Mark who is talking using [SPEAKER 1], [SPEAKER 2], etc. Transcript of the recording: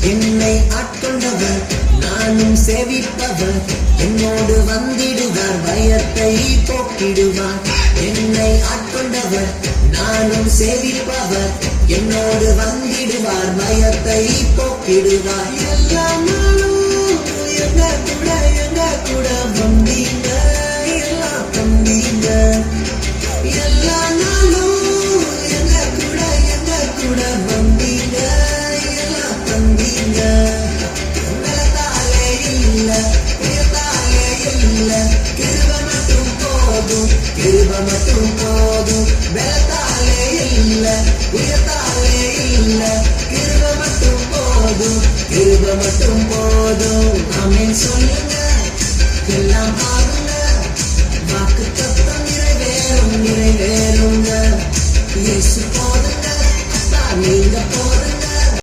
[SPEAKER 1] என்னை ஆட்கொண்டவர் நானும் சேவிப்பவர் என்னோடு வந்திடுவார் பயத்தை போக்கிடுவார் என்னை ஆட்கொண்டவர் நானும் சேவிப்பவர் என்னோடு வந்திடுவார் பயத்தை போக்கிடுவார் எல்லா நாளும் எங்க கூட வந்தீங்க எல்லாம் தந்தீங்க எல்லா நாளும் எங்க கூட வந்தீங்க எல்லாம் தந்தீங்க உங்களாலே இல்ல உயர்த்தாலே இல்ல கிருப மட்டும் போதும் பலத்தாலே இல்ல உயர்த்தாலே இல்ல கிருப மட்டும் போதும் ஆமென் சொல்லுங்க எல்லாம்